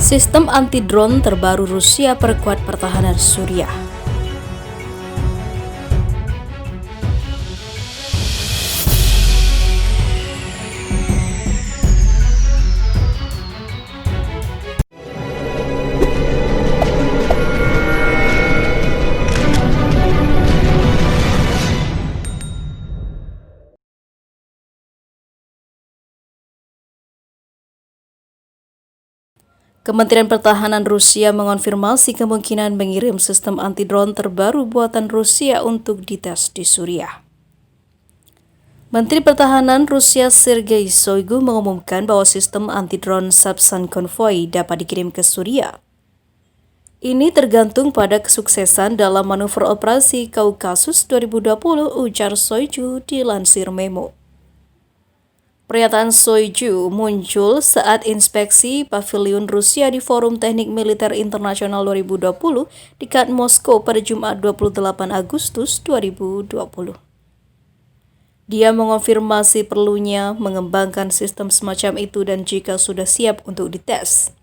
Sistem anti-drone terbaru Rusia perkuat pertahanan Suriah. Kementerian Pertahanan Rusia mengonfirmasi kemungkinan mengirim sistem anti-drone terbaru buatan Rusia untuk dites di Suriah. Menteri Pertahanan Rusia Sergei Shoigu mengumumkan bahwa sistem anti-drone Sapsan Konvoy dapat dikirim ke Suriah. Ini tergantung pada kesuksesan dalam manuver operasi Kaukasus 2020, ujar Shoigu dilansir Memo. Pernyataan Shoigu muncul saat inspeksi pavilion Rusia di Forum Teknik Militer Internasional 2020 di Kiev, Moskow pada Jumat 28 Agustus 2020. Dia mengonfirmasi perlunya mengembangkan sistem semacam itu dan jika sudah siap untuk dites.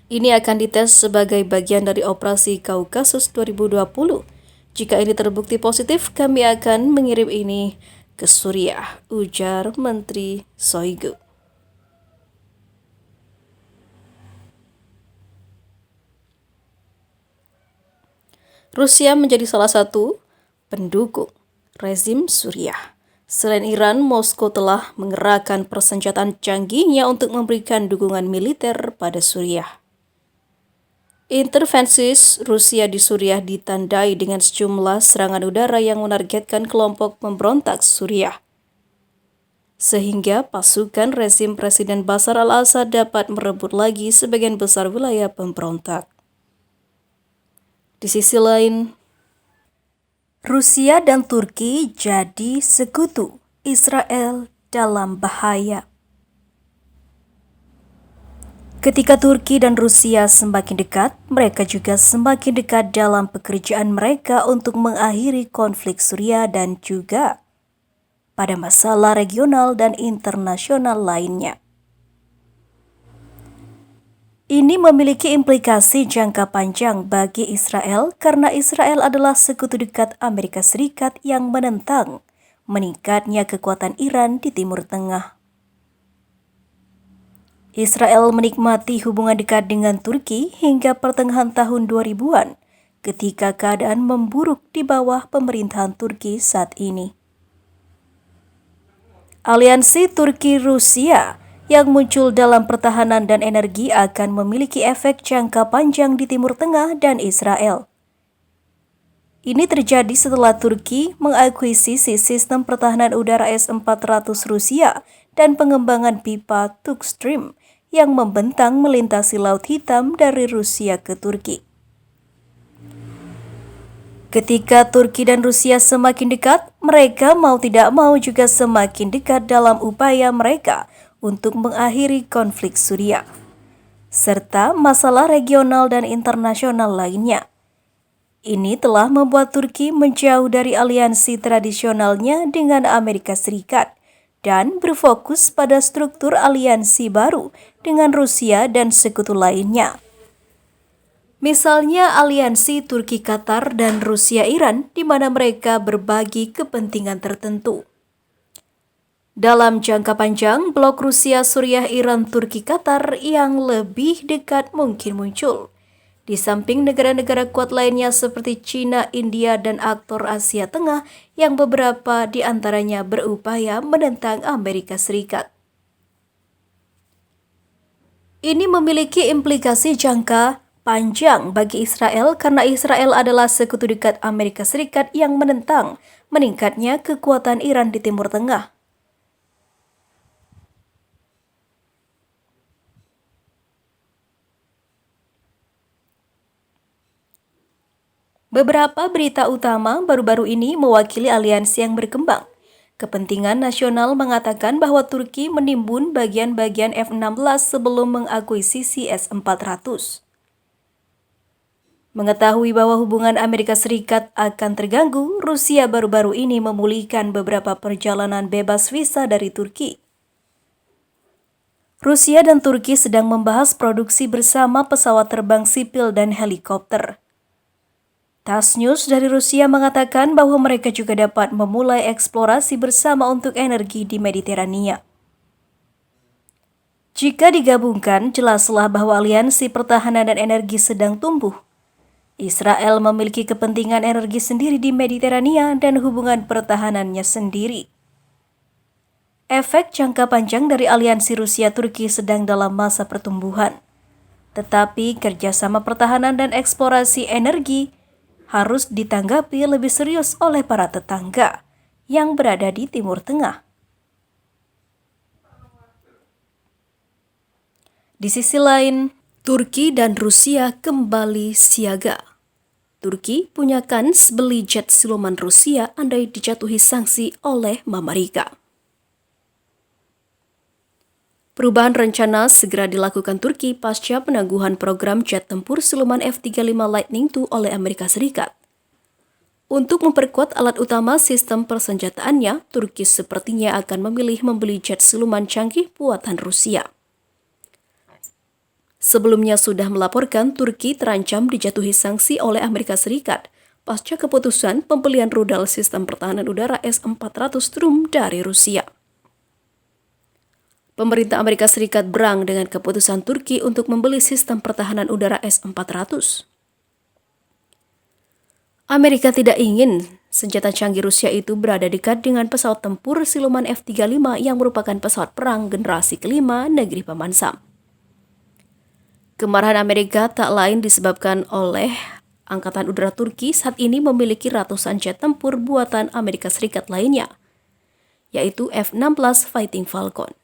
Ini akan dites sebagai bagian dari operasi Kaukasus 2020. Jika ini terbukti positif, kami akan mengirim ini ke Suriah, ujar Menteri Shoigu. Rusia menjadi salah satu pendukung rezim Suriah. Selain Iran, Moskow telah mengerahkan persenjataan canggihnya untuk memberikan dukungan militer pada Suriah. Intervensi Rusia di Suriah ditandai dengan sejumlah serangan udara yang menargetkan kelompok pemberontak Suriah, sehingga pasukan rezim Presiden Bashar al-Assad dapat merebut lagi sebagian besar wilayah pemberontak. Di sisi lain, Rusia dan Turki jadi sekutu Israel dalam bahaya. Ketika Turki dan Rusia semakin dekat, mereka juga semakin dekat dalam pekerjaan mereka untuk mengakhiri konflik Suriah dan juga pada masalah regional dan internasional lainnya. Ini memiliki implikasi jangka panjang bagi Israel karena Israel adalah sekutu dekat Amerika Serikat yang menentang meningkatnya kekuatan Iran di Timur Tengah. Israel menikmati hubungan dekat dengan Turki hingga pertengahan tahun 2000-an ketika keadaan memburuk di bawah pemerintahan Turki saat ini. Aliansi Turki-Rusia yang muncul dalam pertahanan dan energi akan memiliki efek jangka panjang di Timur Tengah dan Israel. Ini terjadi setelah Turki mengakuisisi sistem pertahanan udara S-400 Rusia dan pengembangan pipa Tukstream yang membentang melintasi Laut Hitam dari Rusia ke Turki. Ketika Turki dan Rusia semakin dekat, mereka mau tidak mau juga semakin dekat dalam upaya mereka untuk mengakhiri konflik Suriah, serta masalah regional dan internasional lainnya. Ini telah membuat Turki menjauh dari aliansi tradisionalnya dengan Amerika Serikat dan berfokus pada struktur aliansi baru dengan Rusia dan sekutu lainnya. Misalnya aliansi Turki-Qatar dan Rusia-Iran di mana mereka berbagi kepentingan tertentu. Dalam jangka panjang, blok Rusia-Suriah-Iran-Turki-Qatar yang lebih dekat mungkin muncul. Di samping negara-negara kuat lainnya seperti China, India, dan aktor Asia Tengah yang beberapa di antaranya berupaya menentang Amerika Serikat. Ini memiliki implikasi jangka panjang bagi Israel karena Israel adalah sekutu dekat Amerika Serikat yang menentang meningkatnya kekuatan Iran di Timur Tengah. Beberapa berita utama baru-baru ini mewakili aliansi yang berkembang. Kepentingan nasional mengatakan bahwa Turki menimbun bagian-bagian F-16 sebelum mengakuisisi S-400. Mengetahui bahwa hubungan Amerika Serikat akan terganggu, Rusia baru-baru ini memulihkan beberapa perjalanan bebas visa dari Turki. Rusia dan Turki sedang membahas produksi bersama pesawat terbang sipil dan helikopter. TASS News dari Rusia mengatakan bahwa mereka juga dapat memulai eksplorasi bersama untuk energi di Mediterania. Jika digabungkan, jelaslah bahwa aliansi pertahanan dan energi sedang tumbuh. Israel memiliki kepentingan energi sendiri di Mediterania dan hubungan pertahanannya sendiri. Efek jangka panjang dari aliansi Rusia-Turki sedang dalam masa pertumbuhan. Tetapi kerjasama pertahanan dan eksplorasi energi harus ditanggapi lebih serius oleh para tetangga yang berada di Timur Tengah. Di sisi lain, Turki dan Rusia kembali siaga. Turki punya kans beli jet siluman Rusia andai dijatuhi sanksi oleh Amerika. Perubahan rencana segera dilakukan Turki pasca penangguhan program jet tempur siluman F-35 Lightning II oleh Amerika Serikat. Untuk memperkuat alat utama sistem persenjataannya, Turki sepertinya akan memilih membeli jet siluman canggih buatan Rusia. Sebelumnya sudah melaporkan Turki terancam dijatuhi sanksi oleh Amerika Serikat pasca keputusan pembelian rudal sistem pertahanan udara S-400 Strum dari Rusia. Pemerintah Amerika Serikat berang dengan keputusan Turki untuk membeli sistem pertahanan udara S-400. Amerika tidak ingin senjata canggih Rusia itu berada dekat dengan pesawat tempur siluman F-35 yang merupakan pesawat perang generasi kelima negeri Paman Sam. Kemarahan Amerika tak lain disebabkan oleh Angkatan Udara Turki saat ini memiliki ratusan jet tempur buatan Amerika Serikat lainnya, yaitu F-16 Fighting Falcon.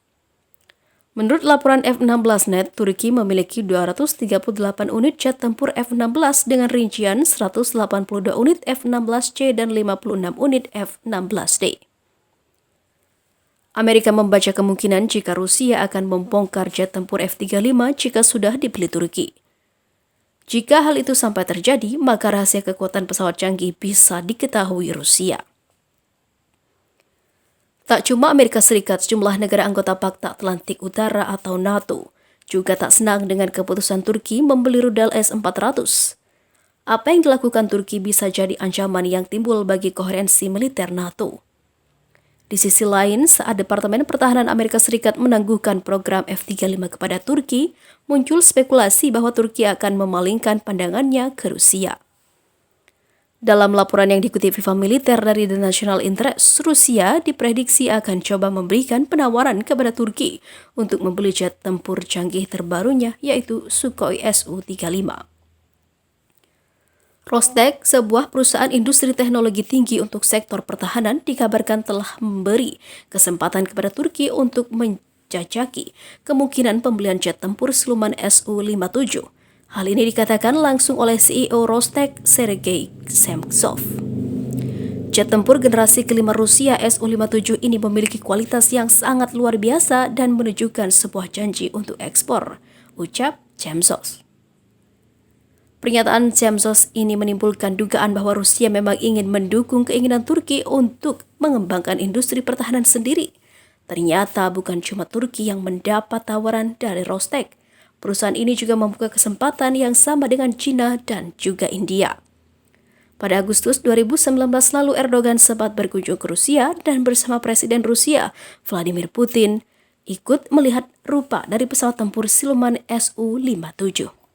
Menurut laporan F-16net, Turki memiliki 238 unit jet tempur F-16 dengan rincian 182 unit F-16C dan 56 unit F-16D. Amerika membaca kemungkinan jika Rusia akan membongkar jet tempur F-35 jika sudah dibeli Turki. Jika hal itu sampai terjadi, maka rahasia kekuatan pesawat canggih bisa diketahui Rusia. Tak cuma Amerika Serikat, sejumlah negara anggota Pakta Atlantik Utara atau NATO juga tak senang dengan keputusan Turki membeli rudal S-400. Apa yang dilakukan Turki bisa jadi ancaman yang timbul bagi koherensi militer NATO. Di sisi lain, saat Departemen Pertahanan Amerika Serikat menangguhkan program F-35 kepada Turki, muncul spekulasi bahwa Turki akan memalingkan pandangannya ke Rusia. Dalam laporan yang dikutip Viva Militer dari The National Interest, Rusia diprediksi akan coba memberikan penawaran kepada Turki untuk membeli jet tempur canggih terbarunya, yaitu Sukhoi Su-35. Rostec, sebuah perusahaan industri teknologi tinggi untuk sektor pertahanan, dikabarkan telah memberi kesempatan kepada Turki untuk menjajaki kemungkinan pembelian jet tempur siluman Su-57. Hal ini dikatakan langsung oleh CEO Rostec, Sergei Semtsov. Jet tempur generasi kelima Rusia Su-57 ini memiliki kualitas yang sangat luar biasa dan menunjukkan sebuah janji untuk ekspor, ucap Semtsov. Pernyataan Semtsov ini menimbulkan dugaan bahwa Rusia memang ingin mendukung keinginan Turki untuk mengembangkan industri pertahanan sendiri. Ternyata bukan cuma Turki yang mendapat tawaran dari Rostec. Perusahaan ini juga membuka kesempatan yang sama dengan China dan juga India. Pada Agustus 2019 lalu, Erdogan sempat berkunjung ke Rusia dan bersama Presiden Rusia, Vladimir Putin, ikut melihat rupa dari pesawat tempur siluman Su-57.